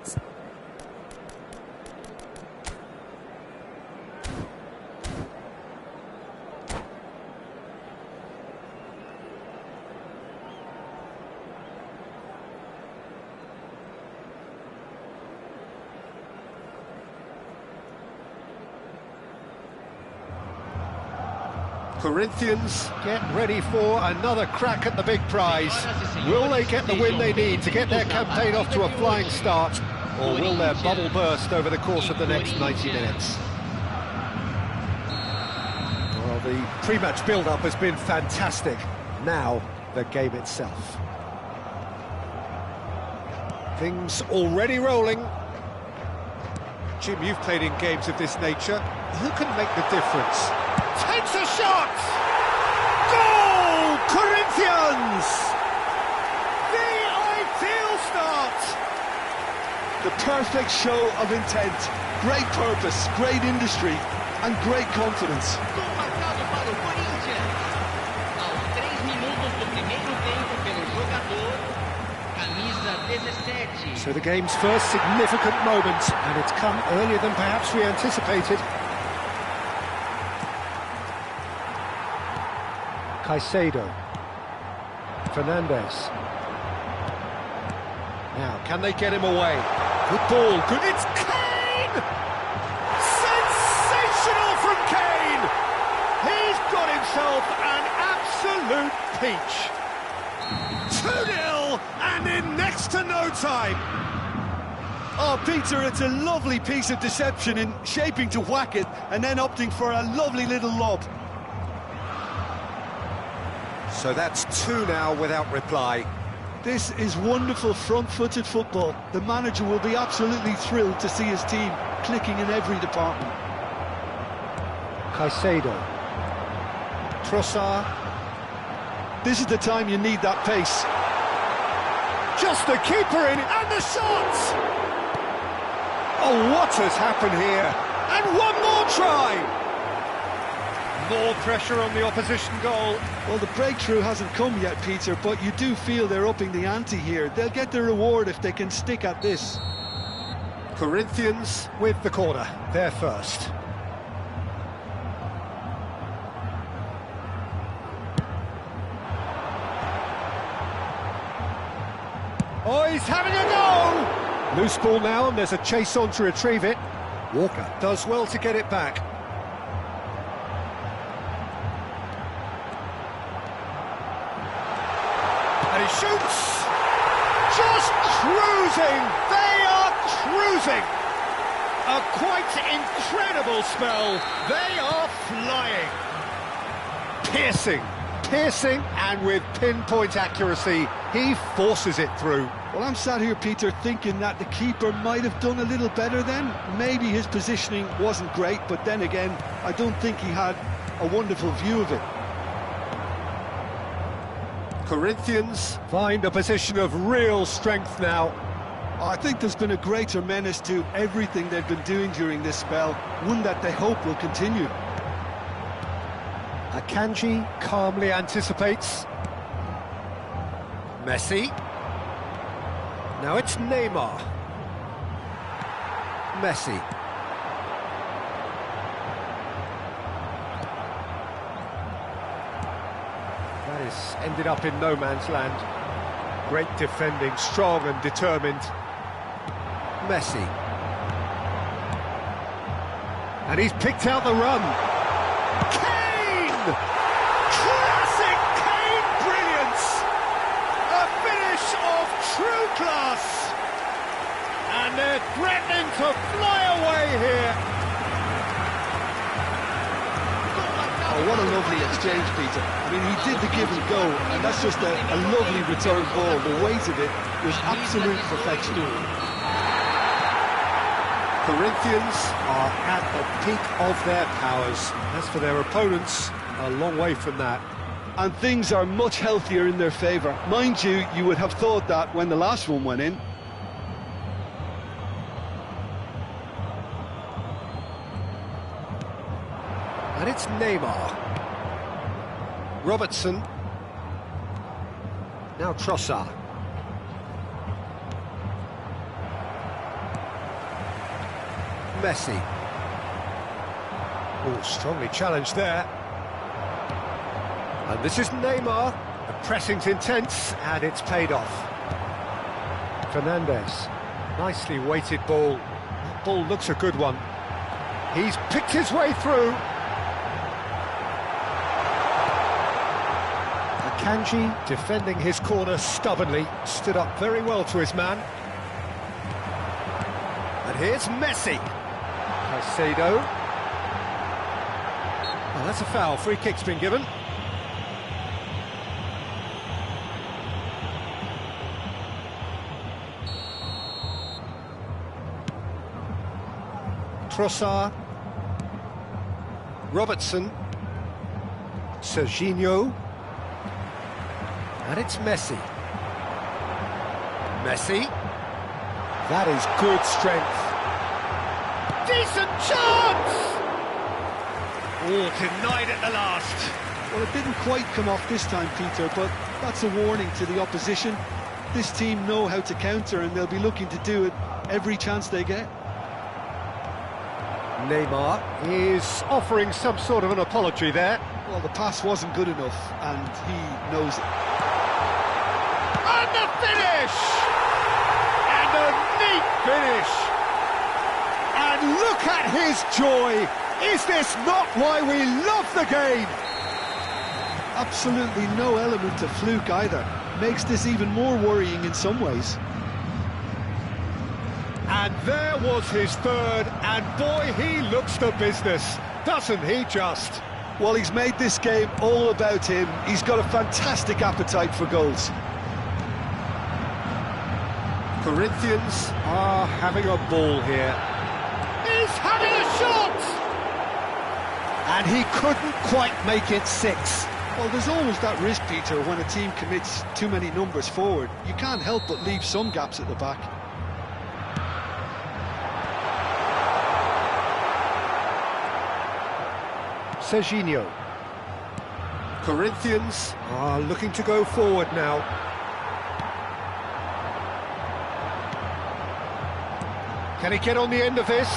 minutes. Corinthians get ready for another crack at the big prize. Will they get the win they need to get their campaign off to a flying start, or will their bubble burst over the course of the next 90 minutes? Well, the pre-match build-up has been fantastic. Now, the game itself. Things already rolling. Jim, you've played in games of this nature. Who can make the difference? Takes a shot! Goal! Corinthians! The ideal start! The perfect show of intent, great purpose, great industry, and great confidence. Gol marcado para o Corinthians. Aos 3 minutos do primeiro tempo pelo jogador, camisa 17. So the game's first significant moment, and it's come earlier than perhaps we anticipated. Caicedo, Fernandez. Now, can they get him away? Good ball, good, it's Kane! Sensational from Kane! He's got himself an absolute peach. 2-0, and in next to no time. Oh, Peter, it's a lovely piece of deception in shaping to whack it and then opting for a lovely little lob. So that's 2 now without reply. This is wonderful front-footed football. The manager will be absolutely thrilled to see his team clicking in every department. Caicedo. Trossard. This is the time you need that pace. Just the keeper in, and the shot! Oh, what has happened here? And one more try! More pressure on the opposition goal. Well, the breakthrough hasn't come yet, Peter, but you do feel they're upping the ante here. They'll get their reward if they can stick at this. Corinthians with the corner, they're first. Oh, he's having a go! Loose ball now, and there's a chase on to retrieve it. Walker does well to get it back. And he shoots! Just cruising! They are cruising! A quite incredible spell. They are flying. Piercing, and with pinpoint accuracy, he forces it through. Well, I'm sat here, Peter, thinking that the keeper might have done a little better then. Maybe his positioning wasn't great, but then again, I don't think he had a wonderful view of it. Corinthians find a position of real strength now. I think there's been a greater menace to everything they've been doing during this spell, one that they hope will continue. Akanji calmly anticipates. Messi. Now it's Neymar. Messi. That has ended up in no man's land. Great defending, strong and determined. Messi. And he's picked out the run. Kane! Classic Kane brilliance! A finish of true class! And they're threatening to fly away here. Oh, what a lovely exchange, Peter. I mean, he did the give and go, and that's just a lovely return ball. The weight of it was absolute perfection. Corinthians are at the peak of their powers. As for their opponents, a long way from that. And things are much healthier in their favour. Mind you, you would have thought that when the last one went in. And it's Neymar. Robertson. Now Trossard. Messi. Oh, strongly challenged there. And this is Neymar. The pressing's intense, and it's paid off. Fernandes. Nicely weighted ball. That ball looks a good one. He's picked his way through. Akanji defending his corner stubbornly. Stood up very well to his man. And here's Messi. Caicedo. Oh, that's a foul. Free kick's been given. Trossard. Robertson. Serginho. And it's Messi. Messi. That is good strength. Decent chance! Oh, denied at the last. Well, it didn't quite come off this time, Peter, but that's a warning to the opposition. This team know how to counter, and they'll be looking to do it every chance they get. Neymar is offering some sort of an apology there. Well, the pass wasn't good enough, and he knows it. And the finish! And a neat finish! And look at his joy! Is this not why we love the game? Absolutely no element of fluke either. Makes this even more worrying in some ways. And there was his third, and boy, he looks the business, doesn't he just? Well, he's made this game all about him. He's got a fantastic appetite for goals. Corinthians are having a ball here. He's having a shot! And he couldn't quite make it 6. Well, there's always that risk, Peter, when a team commits too many numbers forward. You can't help but leave some gaps at the back. Serginho. Corinthians are looking to go forward now. Can he get on the end of this?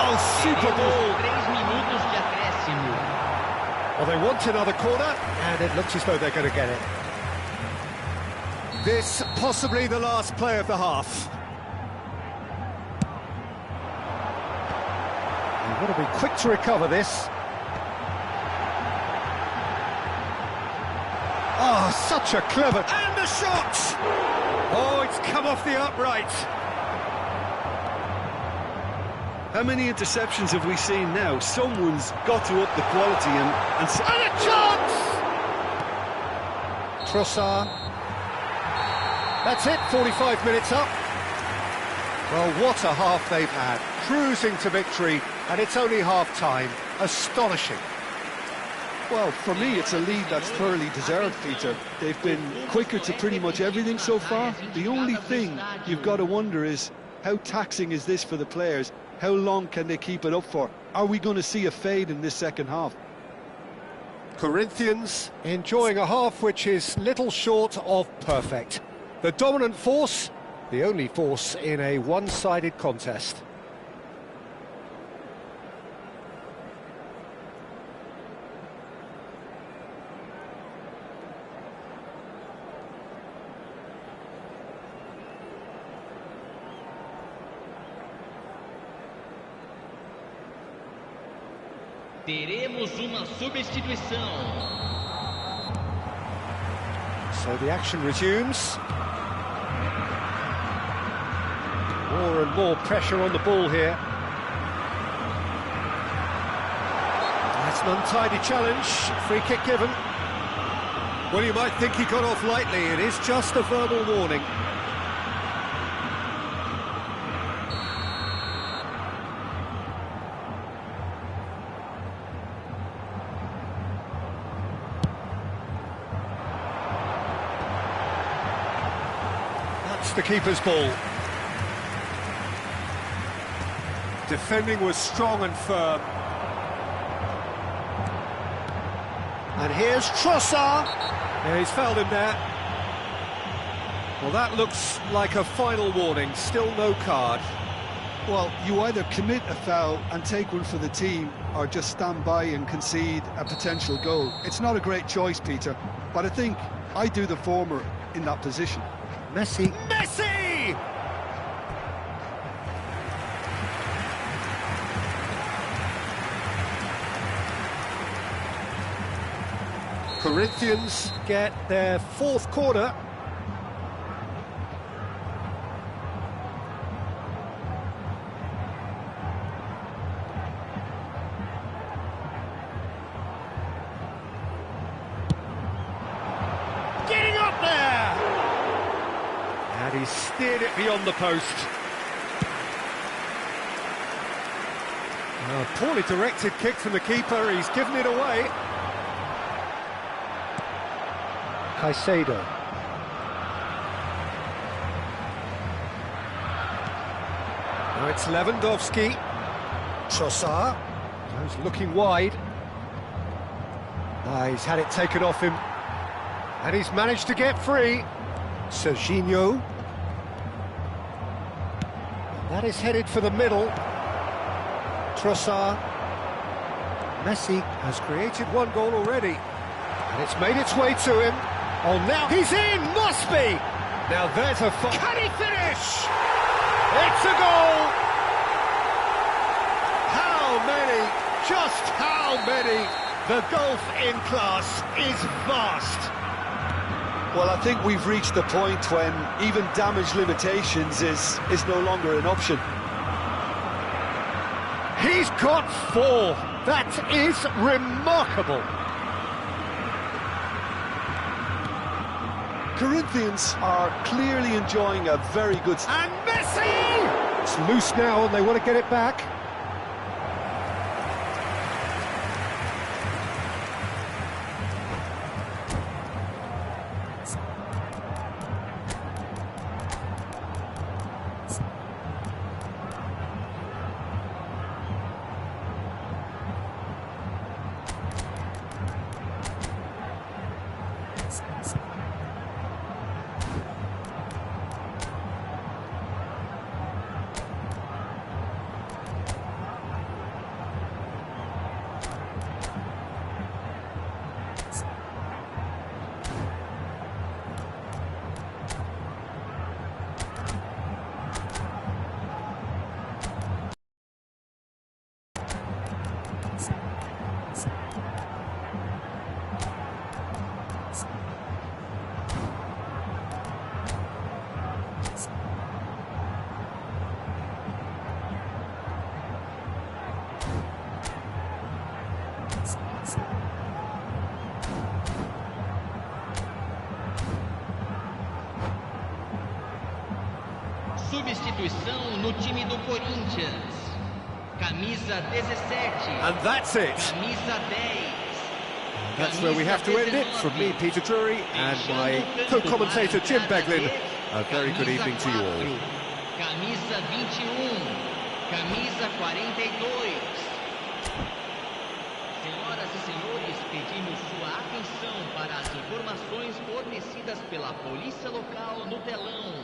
Oh, super ball! 3 minutos de acréscimo. Well, they want another corner, and it looks as though they're going to get it. This possibly the last play of the half. You've got to be quick to recover this. Oh, such a clever... And the shot! Oh, it's come off the upright. How many interceptions have we seen now? Someone's got to up the quality and a chance! Trossard. That's it, 45 minutes up. Well, what a half they've had. Cruising to victory, and it's only half-time. Astonishing. Well, for me, it's a lead that's thoroughly deserved, Peter. They've been quicker to pretty much everything so far. The only thing you've got to wonder is, how taxing is this for the players? How long can they keep it up for? Are we going to see a fade in this second half? Corinthians enjoying a half which is little short of perfect. The dominant force, the only force in a one-sided contest. Teremos uma substituição. So the action resumes. More and more pressure on the ball here. That's an untidy challenge. Free kick given. Well, you might think he got off lightly. It is just a verbal warning. The keeper's ball. Defending was strong and firm. And here's Trossard. Yeah, he's fouled him there. Well, that looks like a final warning. Still no card. Well, you either commit a foul and take one for the team, or just stand by and concede a potential goal. It's not a great choice, Peter, but I think I do the former in that position. Messi! Messi! Corinthians get their fourth corner. Getting up there! And he steered it beyond the post. A poorly directed kick from the keeper, he's given it away. Caicedo. Now it's Lewandowski. Trossard. He's looking wide. He's had it taken off him. And he's managed to get free. Serginho. That is headed for the middle. Trossard. Messi has created one goal already. And it's made its way to him. Oh, now he's in! Must be! Now there's a... Can he finish? It's a goal! How many? Just how many? The gulf in class is vast. Well, I think we've reached the point when even damage limitations is no longer an option. He's got 4. That is remarkable. Corinthians are clearly enjoying a very good... And Messi! It's loose now and they want to get it back. Substituição no time do Corinthians. Camisa 17. And that's it. Camisa 10. That's where we have to end it. From me, Peter Drury, and my co-commentator, Jim Beglin. A very good evening to you all. Camisa 21. Camisa 42. Senhoras e senhores, pedimos sua atenção para as informações fornecidas pela polícia local no telão.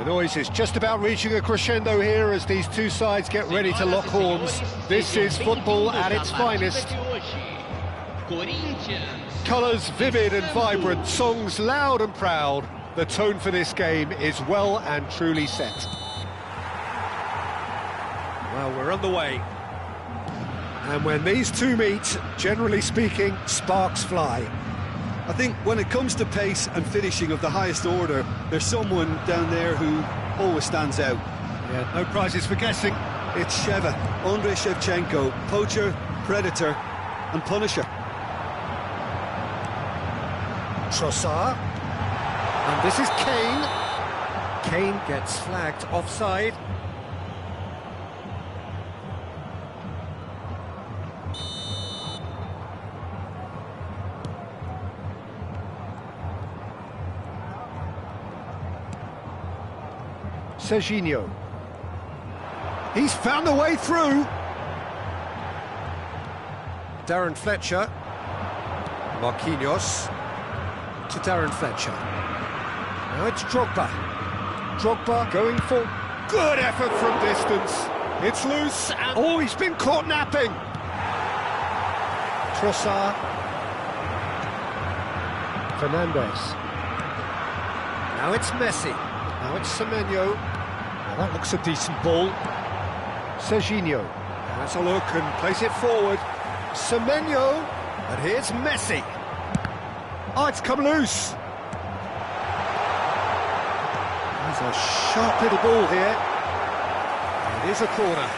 noise is just about reaching a crescendo here as these two sides get ready to lock horns. This is football at its finest. Colours vivid and vibrant, songs loud and proud. The tone for this game is well and truly set. Well, we're underway. And when these two meet, generally speaking, sparks fly. I think when it comes to pace and finishing of the highest order, there's someone down there who always stands out. Yeah, no prizes for guessing. It's Sheva, Andrei Shevchenko, poacher, predator and punisher. Trossard. And this is Kane. Kane gets flagged offside. Serginho. He's found a way through. Darren Fletcher. Marquinhos to Darren Fletcher. Now it's Drogba. Drogba going for good effort from distance. It's loose and oh, he's been caught napping. Trossard. Fernandes. Now it's Messi. Now it's Semenyo. Now that looks a decent ball. Serginho. Has a look and plays it forward. Semenyo. And here's Messi. Oh, it's come loose. There's a sharp little ball here. It is a corner.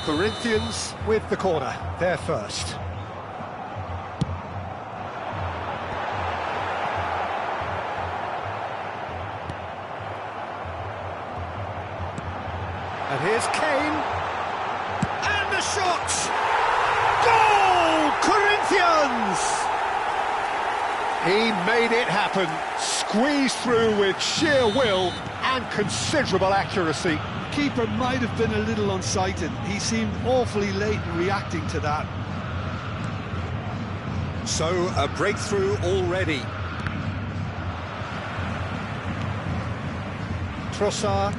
Corinthians with the corner. They're first. And here's Kane. And the shot! Goal! Corinthians! He made it happen. Squeezed through with sheer will and considerable accuracy. Keeper might have been a little unsighted. He seemed awfully late in reacting to that. So, a breakthrough already. Trossard.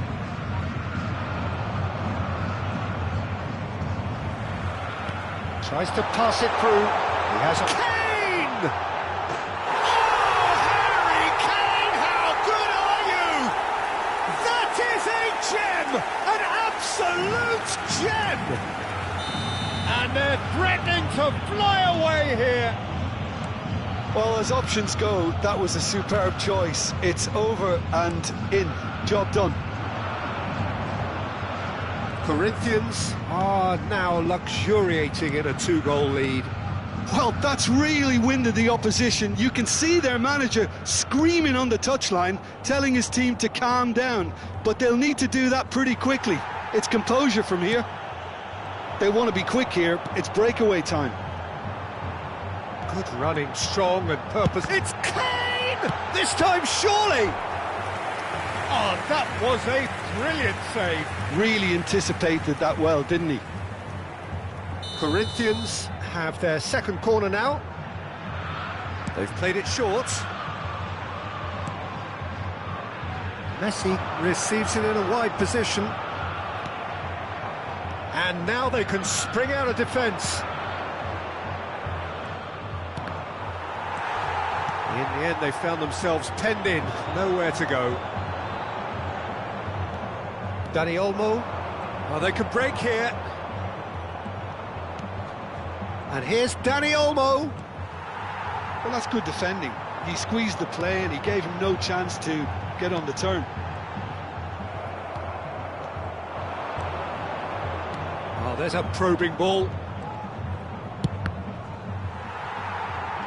Tries to pass it through. He has a... Kane! Oh, Harry Kane, how good are you? That is a gem! An absolute gem! And they're threatening to fly away here. Well, as options go, that was a superb choice. It's over and in. Job done. Corinthians are now luxuriating in a two-goal lead. Well, that's really winded the opposition. You can see their manager screaming on the touchline, telling his team to calm down. But they'll need to do that pretty quickly. It's composure from here. They want to be quick here. It's breakaway time. Good running, strong and purpose. It's Kane! This time, surely! Oh, that was a brilliant save. Really anticipated that well, didn't he? Corinthians have their second corner now. They've played it short. Messi receives it in a wide position. And now they can spring out of defence. In the end, they found themselves penned in, nowhere to go. Dani Olmo. Oh, they could break here. And here's Dani Olmo. Well, that's good defending. He squeezed the play and he gave him no chance to get on the turn. Oh, there's a probing ball.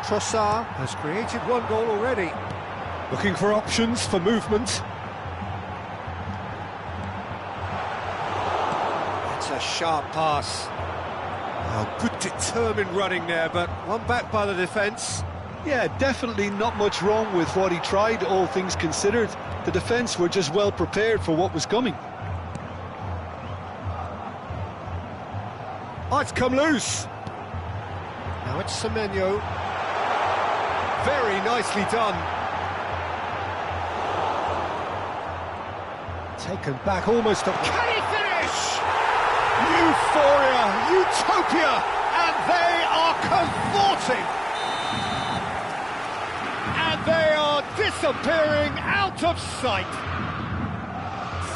Trossard has created one goal already. Looking for options for movement. It's a sharp pass. Oh, good determined running there, but one back by the defence. Yeah, definitely not much wrong with what he tried, all things considered. The defence were just well prepared for what was coming. Oh, it's come loose. Now it's Semenyo. Very nicely done. Taken back almost to... Can he finish? Euphoria, utopia, and they are cavorting. And they are disappearing out of sight.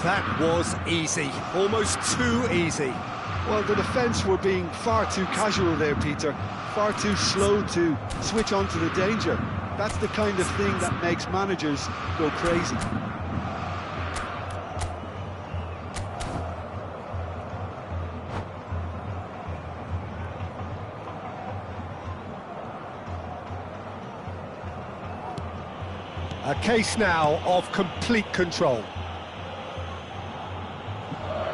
That was easy, almost too easy. Well, the defence were being far too casual there, Peter. Far too slow to switch on to the danger. That's the kind of thing that makes managers go crazy. A case now of complete control.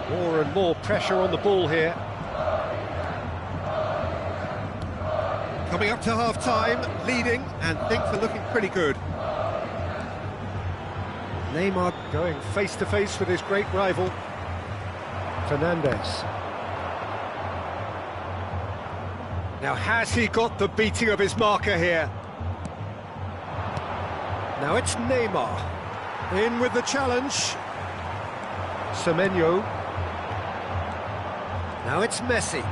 More and more pressure on the ball here. Coming up to half-time, leading, and things are looking pretty good. Neymar going face-to-face with his great rival, Fernandes. Now, has he got the beating of his marker here? Now it's Neymar. In with the challenge. Semenyo. Now it's Messi.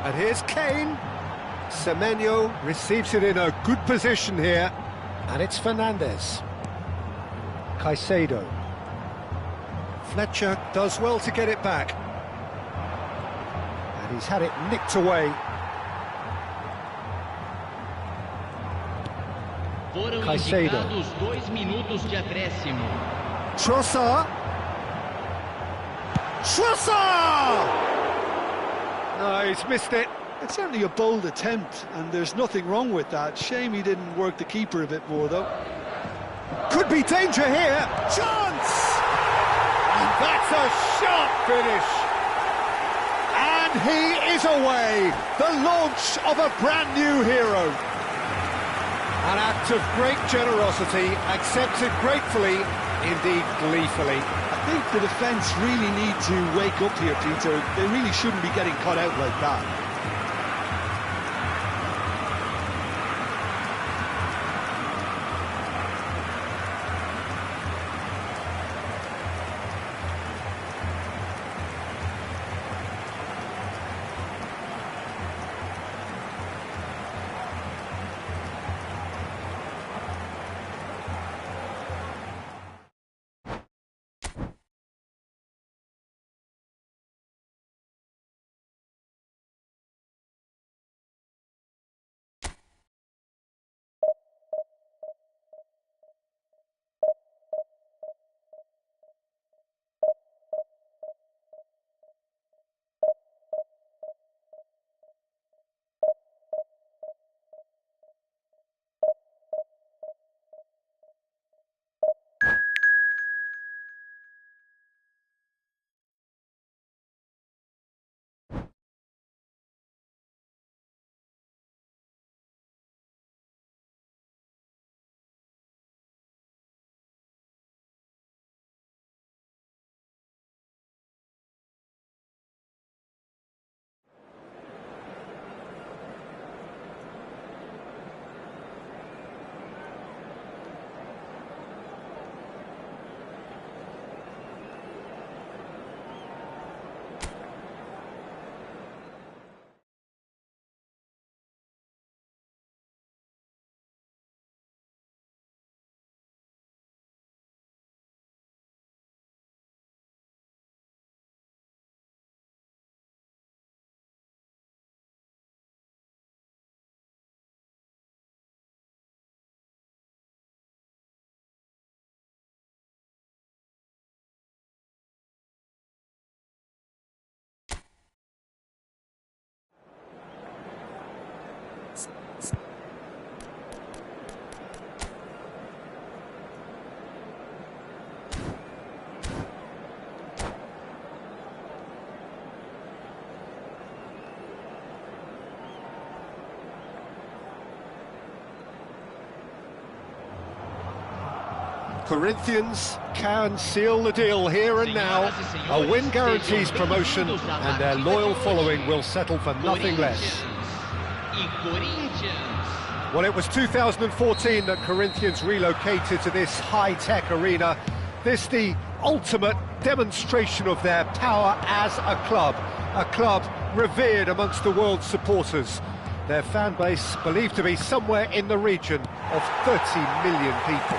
And here's Kane. Semenyo receives it in a good position here. And it's Fernandes. Caicedo. Fletcher does well to get it back. And he's had it nicked away. Caicedo. 2 minutos de acréscimo. Trossard. Trossard! No, he's missed it. It's certainly a bold attempt, and there's nothing wrong with that. Shame he didn't work the keeper a bit more, though. Could be danger here. Chance! And that's a sharp finish. And he is away. The launch of a brand new hero. An act of great generosity, accepted gratefully, indeed gleefully. I think the defence really need to wake up here, Peter. They really shouldn't be getting caught out like that. Corinthians can seal the deal here and now. A win guarantees promotion, and their loyal following will settle for nothing less. E Corinthians. Well, it was 2014 that Corinthians relocated to this high-tech arena. This the ultimate demonstration of their power as a club revered amongst the world's supporters. Their fan base believed to be somewhere in the region of 30 million people.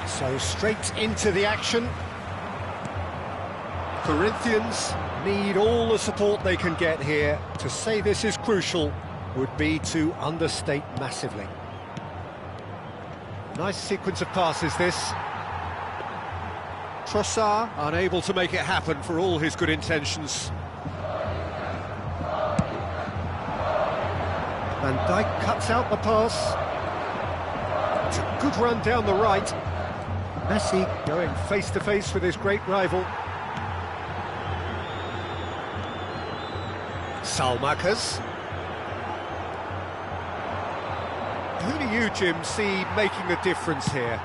So straight into the action. Corinthians need all the support they can get here. To say this is crucial would be to understate massively. Nice sequence of passes, this. Trossard unable to make it happen for all his good intentions. Van Dijk cuts out the pass. It's a good run down the right. Messi going face-to-face with his great rival. Salmakas. Who do you, Jim, see making the difference here?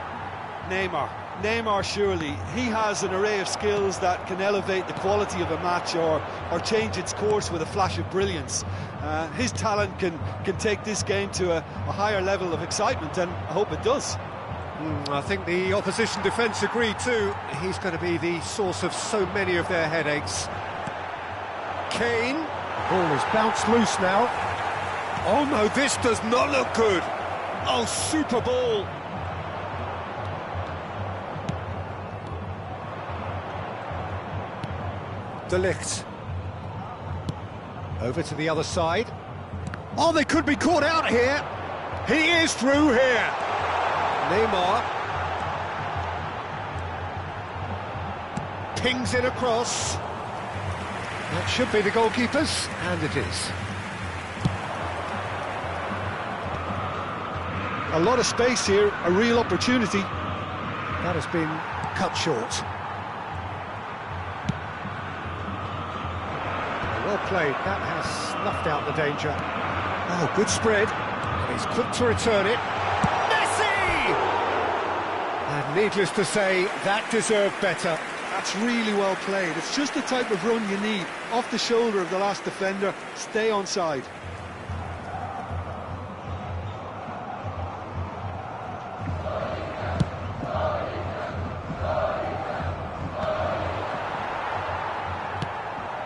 Neymar, surely. He has an array of skills that can elevate the quality of a match or change its course with a flash of brilliance. His talent can take this game to a higher level of excitement, and I hope it does. I think the opposition defence agree too. He's going to be the source of so many of their headaches. Kane. Ball is bounced loose now. Oh no, this does not look good. Oh, super ball. De Ligt. Over to the other side. Oh, they could be caught out here. He is through here. Neymar. Pings it across. That should be the goalkeeper's, and it is. A lot of space here, a real opportunity. That has been cut short. Well played, that has snuffed out the danger. Oh, good spread. And he's quick to return it. Messi! And needless to say, that deserved better. That's really well played. It's just the type of run you need. Off the shoulder of the last defender, stay onside.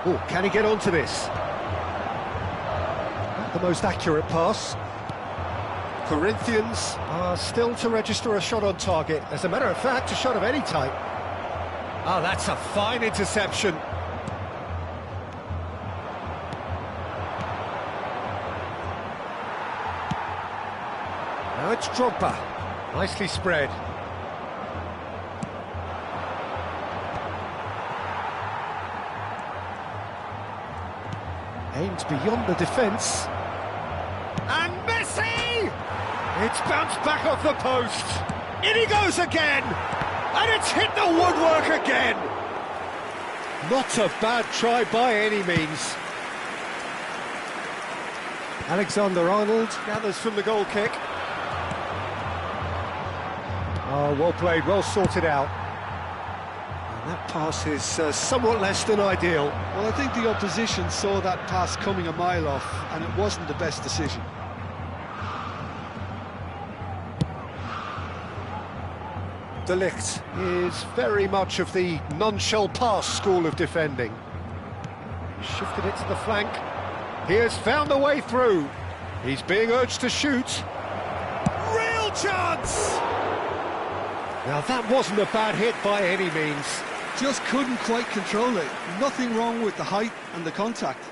Oh, can he get onto this? Not the most accurate pass. Corinthians are still to register a shot on target. As a matter of fact, a shot of any type. Oh, that's a fine interception. Now it's Drogba. Nicely spread. Aims beyond the defence. And Messi! It's bounced back off the post. In he goes again! And it's hit the woodwork again! Not a bad try by any means. Alexander-Arnold gathers from the goal kick. Oh, well played, well sorted out. And that pass is somewhat less than ideal. Well, I think the opposition saw that pass coming a mile off, and it wasn't the best decision. De Ligt is very much of the none-shall pass school of defending. Shifted it to the flank. He has found a way through. He's being urged to shoot. Real chance! Now that wasn't a bad hit by any means. Just couldn't quite control it. Nothing wrong with the height and the contact.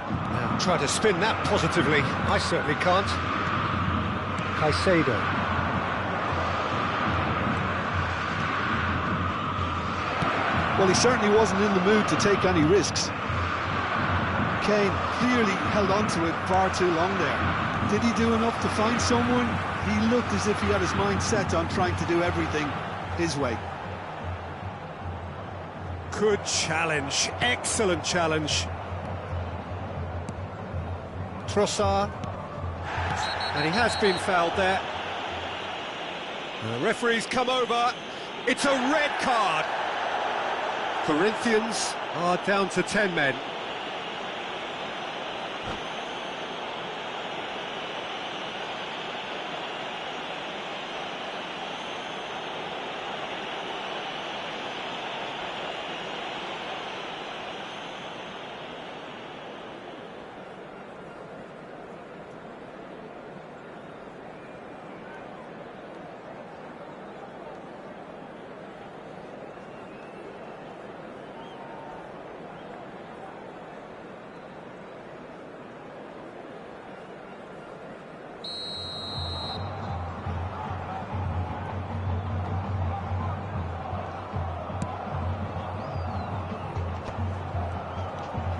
Now try to spin that positively. I certainly can't. Caicedo. Well, he certainly wasn't in the mood to take any risks. Kane clearly held on to it far too long there. Did he do enough to find someone? He looked as if he had his mind set on trying to do everything his way. Good challenge, excellent challenge. Trossard. And he has been fouled there. And the referee's come over. It's a red card. Corinthians Down to 10 men.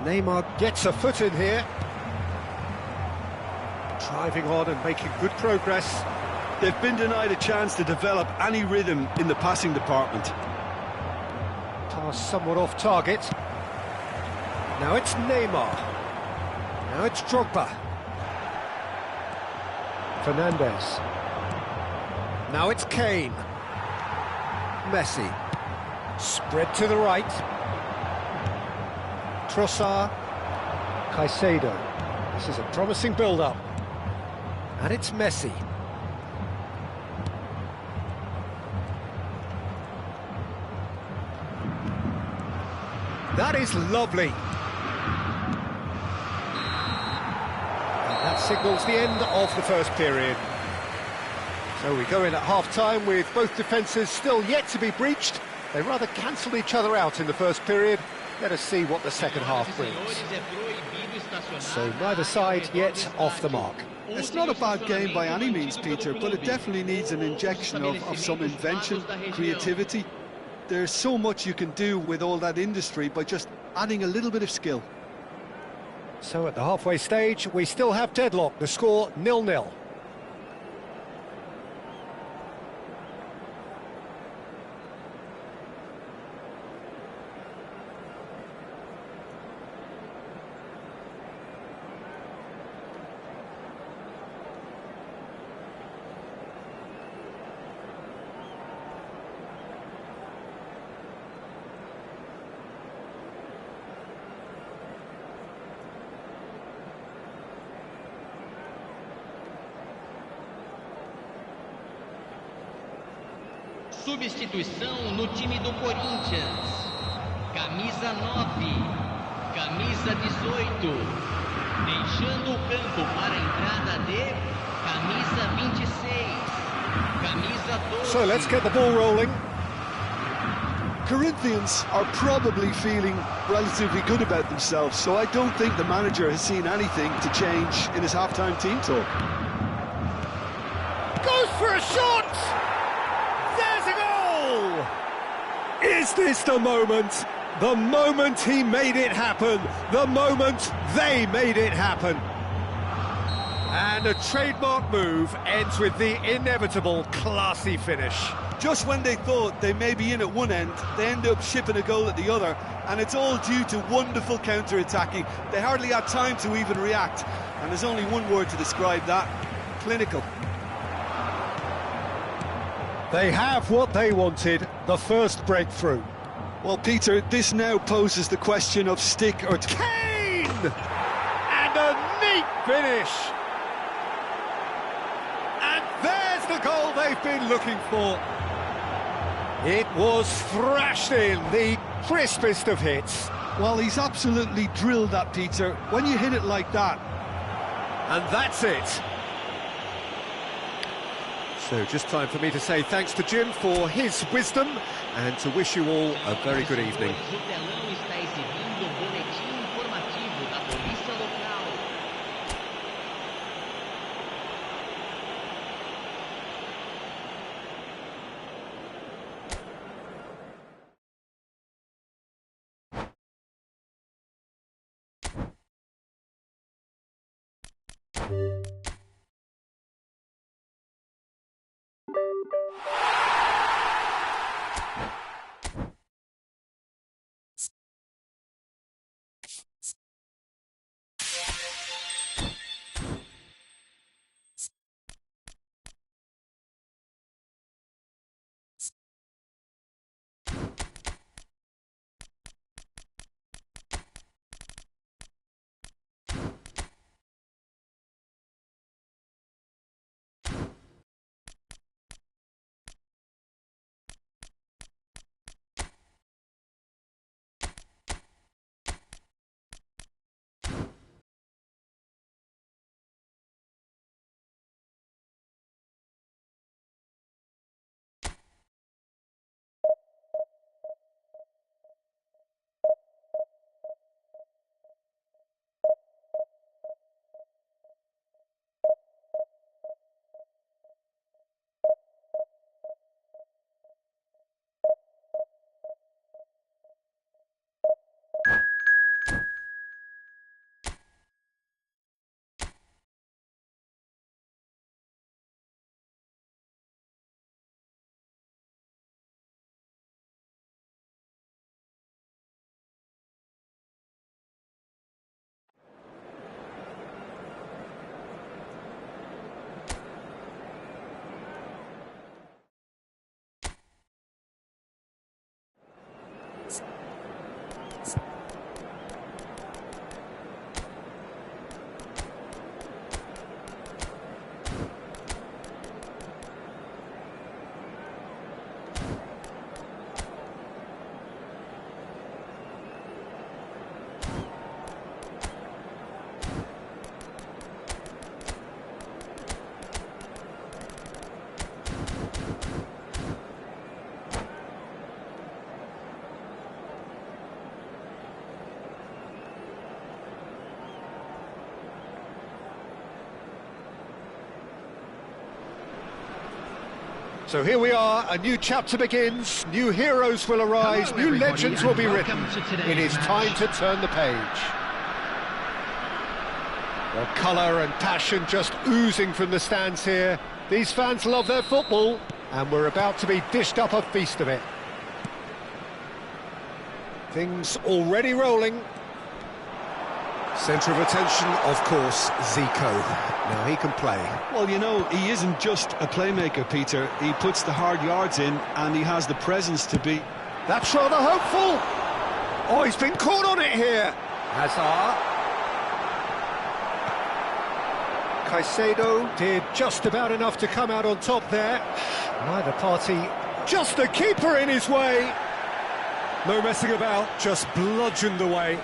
Neymar gets a foot in here. Driving on and making good progress. They've been denied a chance to develop any rhythm in the passing department. Pass somewhat off target. Now it's Neymar. Now it's Drogba. Fernandez. Now it's Kane. Messi. Spread to the right. Trossard. Caicedo. This is a promising build-up. And it's Messi. That is lovely. And that signals the end of the first period. So we go in at half-time with both defences still yet to be breached. They rather cancelled each other out in the first period. Let us see what the second half brings. So neither side yet off the mark. It's not a bad game by any means, Peter, but it definitely needs an injection of some invention, creativity. There's so much you can do with all that industry by just adding a little bit of skill. So at the halfway stage, we still have deadlock. The score 0-0. Substituição no time do Corinthians. Camisa 9, camisa 18. Deixando o campo para a entrada de camisa 26, camisa 12. So let's get the ball rolling. Corinthians are probably feeling relatively good about themselves, so I don't think the manager has seen anything to change in his half-time team talk. Goes for a shot! There's a goal! Is this the moment? The moment he made it happen. The moment they made it happen. And a trademark move ends with the inevitable classy finish. Just when they thought they may be in at one end, they end up shipping a goal at the other, and it's all due to wonderful counter-attacking. They hardly had time to even react, and there's only one word to describe that: clinical. They have what they wanted, the first breakthrough. Well, Peter, this now poses the question of stick or... Kane! And a neat finish! And there's the goal they've been looking for. It was thrashed in, the crispest of hits. Well, he's absolutely drilled that, Peter. When you hit it like that. And that's it. So just time for me to say thanks to Jim for his wisdom and to wish you all a very good evening. So here we are, a new chapter begins, new heroes will arise, new legends will be written. It is time to turn the page. Well, colour and passion just oozing from the stands here. These fans love their football, and we're about to be dished up a feast of it. Things already rolling. Centre of attention, of course, Zico. Now he can play. Well, you know, he isn't just a playmaker, Peter. He puts the hard yards in, and he has the presence to beat. That's rather hopeful. Oh, he's been caught on it here. Hazard. Caicedo did just about enough to come out on top there. Neither party, just the keeper in his way. No messing about, just bludgeoned away.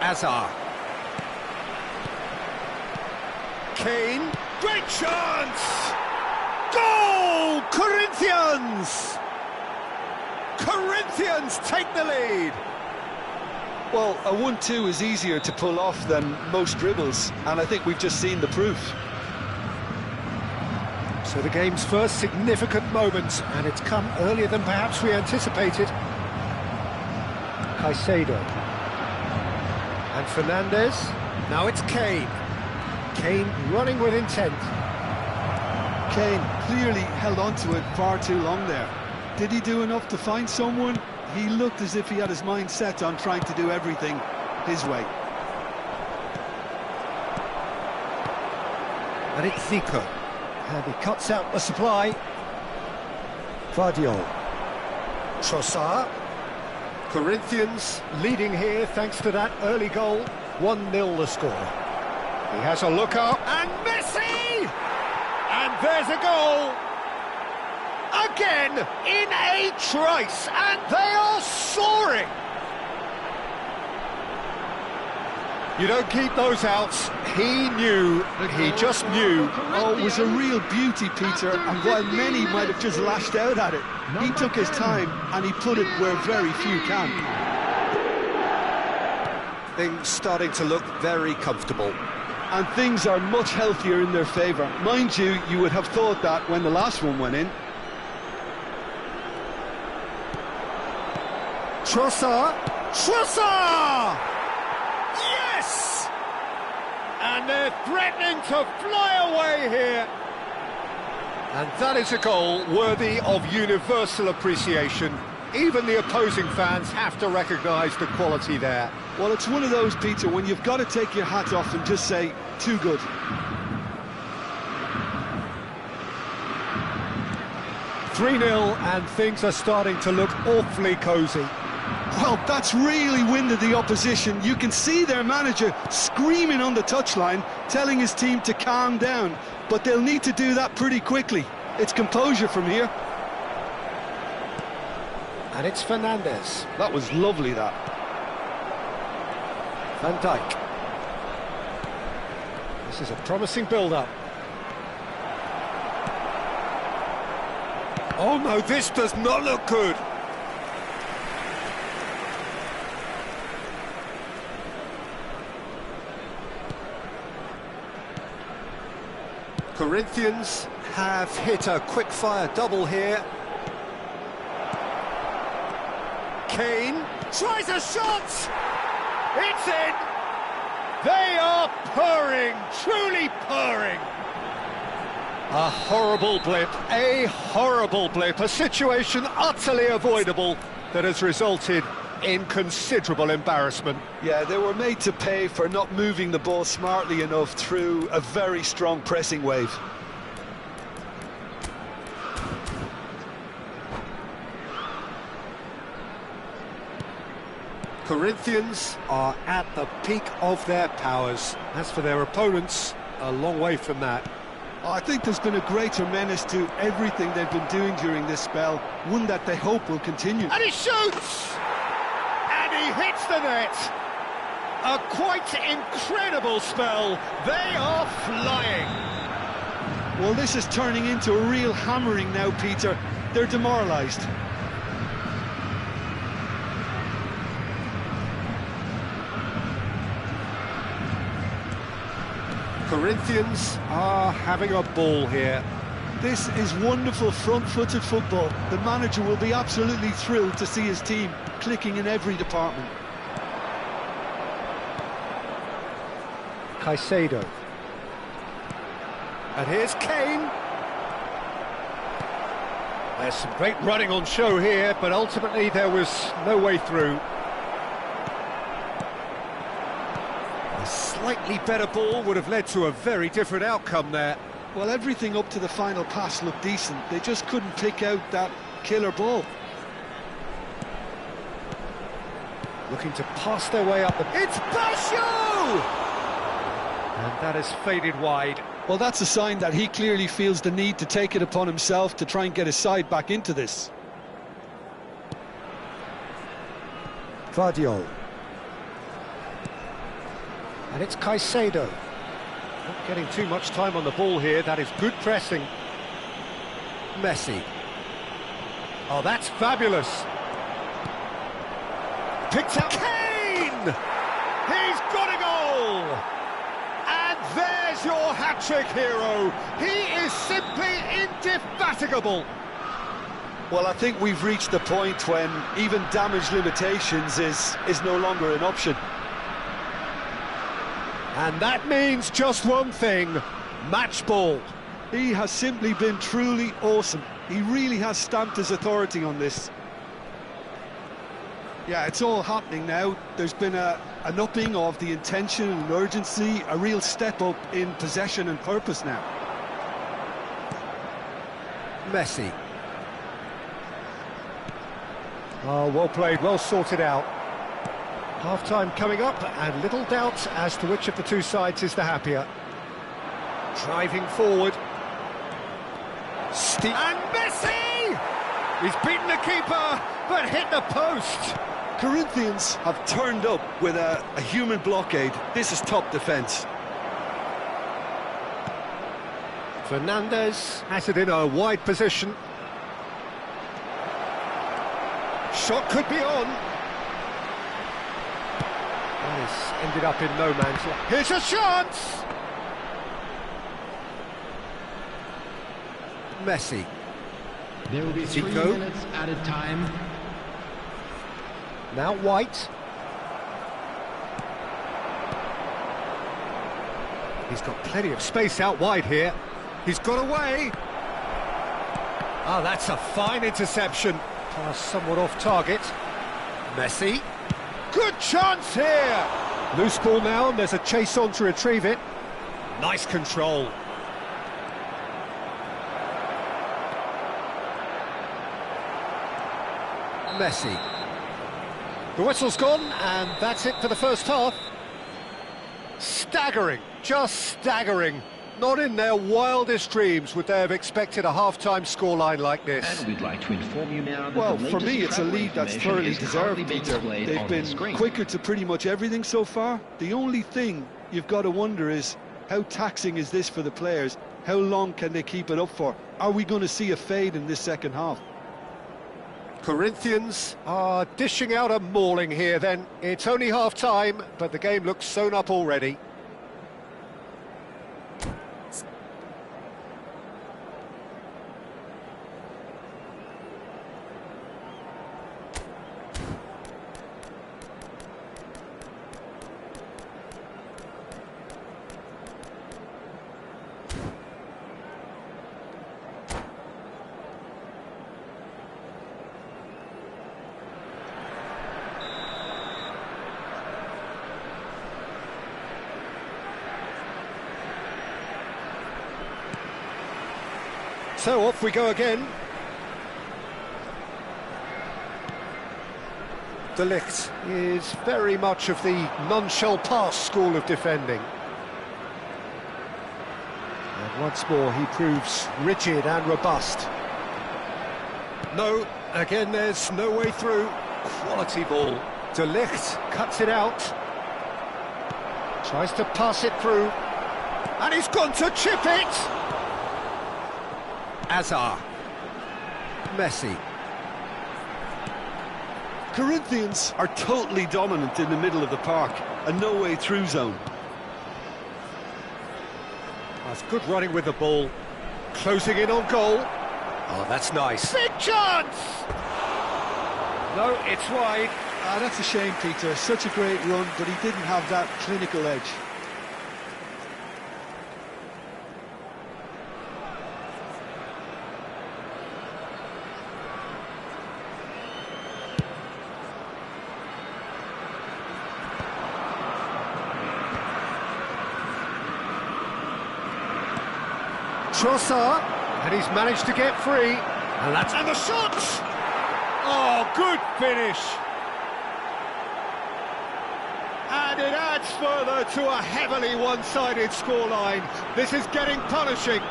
Hazard. Kane, great chance! Goal! Corinthians! Corinthians take the lead! Well, a 1-2 is easier to pull off than most dribbles, and I think we've just seen the proof. So the game's first significant moment, and it's come earlier than perhaps we anticipated. Caicedo. And Fernandes. Now it's Kane. Kane running with intent. Kane clearly held on to it far too long there. Did he do enough to find someone? He looked as if he had his mind set on trying to do everything his way. And it's Zico. And he cuts out the supply. Vardiol. Trossard. Corinthians leading here thanks to that early goal. 1-0 the score. He has a look up, and Messi! And there's a goal! Again, in a trice, and they are soaring! You don't keep those outs. He knew, he just knew. Oh, it was a real beauty, Peter, and while many might have just lashed out at it, he took his time and he put it where very few can. Things starting to look very comfortable. And things are much healthier in their favour. Mind you, you would have thought that when the last one went in. Trossard! Trossard! Yes! And they're threatening to fly away here. And that is a goal worthy of universal appreciation. Even the opposing fans have to recognise the quality there. Well, it's one of those, Peter, when you've got to take your hat off and just say, too good. (3-0) and things are starting to look awfully cosy. Well, that's really winded the opposition. You can see their manager screaming on the touchline, telling his team to calm down. But they'll need to do that pretty quickly. It's composure from here. And it's Fernandes. That was lovely, that. Van Dijk. This is a promising build-up. Oh no, this does not look good. Corinthians have hit a quick-fire double here. Kane tries a shot! It's in! They are purring, truly purring. A horrible blip, a situation utterly avoidable that has resulted in considerable embarrassment. Yeah, they were made to pay for not moving the ball smartly enough through a very strong pressing wave. Corinthians are at the peak of their powers. As for their opponents, a long way from that. I think there's been a greater menace to everything they've been doing during this spell, one that they hope will continue. And he shoots! And he hits the net! A quite incredible spell. They are flying. Well, this is turning into a real hammering now, Peter. They're demoralised. Corinthians are having a ball here. This is wonderful front-footed football. The manager will be absolutely thrilled to see his team clicking in every department. Caicedo. And here's Kane. There's some great running on show here, but ultimately there was no way through. A slightly better ball would have led to a very different outcome there. Well, everything up to the final pass looked decent. They just couldn't pick out that killer ball. Looking to pass their way up the... It's Basho! And that has faded wide. Well, that's a sign that he clearly feels the need to take it upon himself to try and get his side back into this. Vardiol. And it's Caicedo. Not getting too much time on the ball here. That is good pressing. Messi. Oh, that's fabulous. Picked up. Kane! He's got a goal! And there's your hat-trick hero. He is simply indefatigable. Well, I think we've reached the point when even damage limitations is no longer an option. And that means just one thing, match ball. He has simply been truly awesome. He really has stamped his authority on this. Yeah, it's all happening now. There's been an upping of the intention and urgency, a real step up in possession and purpose now. Messi. Oh, well played, well sorted out. Half-time coming up, and little doubt as to which of the two sides is the happier. Driving forward. And Messi! He's beaten the keeper, but hit the post. Corinthians have turned up with a human blockade. This is top defence. Fernandez has it in a wide position. Shot could be on. And this ended up in no man's land. Here's a chance! Messi. There will be 3 minutes added time. Now White. He's got plenty of space out wide here. He's got away. Ah, that's a fine interception. Pass somewhat off target. Messi. Good chance here. Loose ball now, and there's a chase on to retrieve it. Nice control. Messi. The whistle's gone, and that's it for the first half. Staggering, just staggering. Not in their wildest dreams would they have expected a half-time scoreline like this. And we'd like to inform you now that Well, the for me, latest it's a lead that's travel thoroughly information is currently deserved, being Peter. displayed They've on the been screen. quicker to pretty much everything so far. The only thing you've got to wonder is, how taxing is this for the players? How long can they keep it up for? Are we going to see a fade in this second half? Corinthians are dishing out a mauling here then. It's only half-time, but the game looks sewn up already. So off we go again. De Ligt is very much of the non-shall-pass school of defending. And once more he proves rigid and robust. No, again there's no way through. Quality ball. De Ligt cuts it out. Tries to pass it through. And he's gone to chip it! Azar. Messi. Corinthians are totally dominant in the middle of the park, a no-way-through zone. That's good running with the ball. Closing in on goal. Oh, that's nice. Big chance! No, it's wide. Ah, that's a shame, Peter. Such a great run, but he didn't have that clinical edge. Trossard, and he's managed to get free. And the shot! Oh, good finish. And it adds further to a heavily one-sided scoreline. This is getting punishing.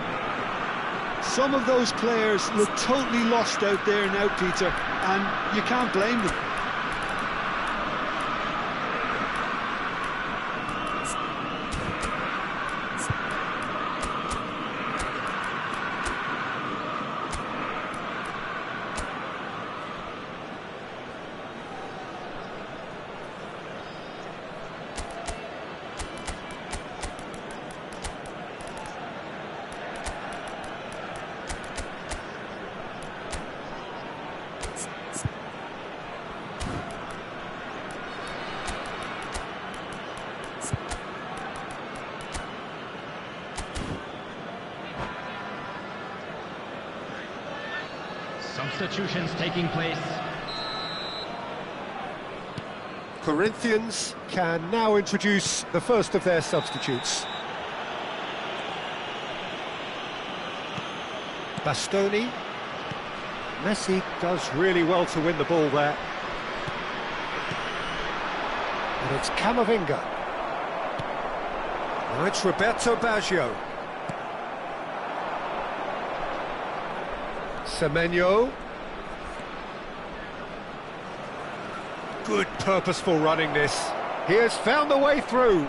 Some of those players look totally lost out there now, Peter, and you can't blame them. Substitutions taking place. Corinthians can now introduce the first of their substitutes. Bastoni. Messi does really well to win the ball there. And it's Camavinga. Now it's Roberto Baggio. Semenyo. Good purposeful running this. He has found the way through.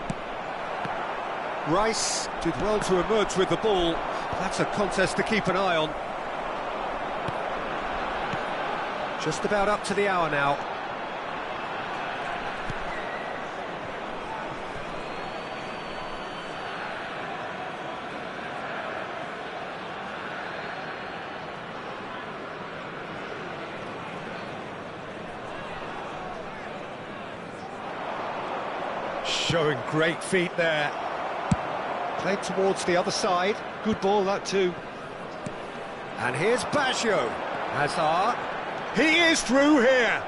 Rice did well to emerge with the ball. That's a contest to keep an eye on. Just about up to the hour now. Showing great feet there. Played towards the other side. Good ball, that too. And here's Baggio. Hazard. He is through here.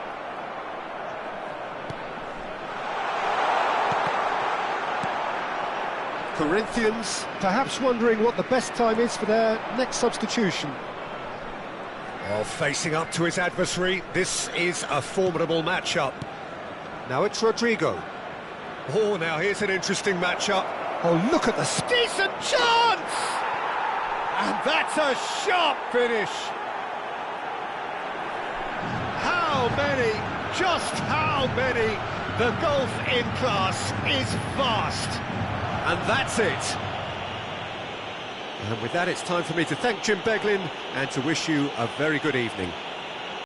Corinthians perhaps wondering what the best time is for their next substitution. Well, facing up to his adversary, this is a formidable matchup. Now it's Rodrigo. Oh, now here's an interesting matchup. Oh, look at the decent chance! And that's a sharp finish. How many, just how many? The golf in class is vast. And that's it. And with that, it's time for me to thank Jim Beglin and to wish you a very good evening.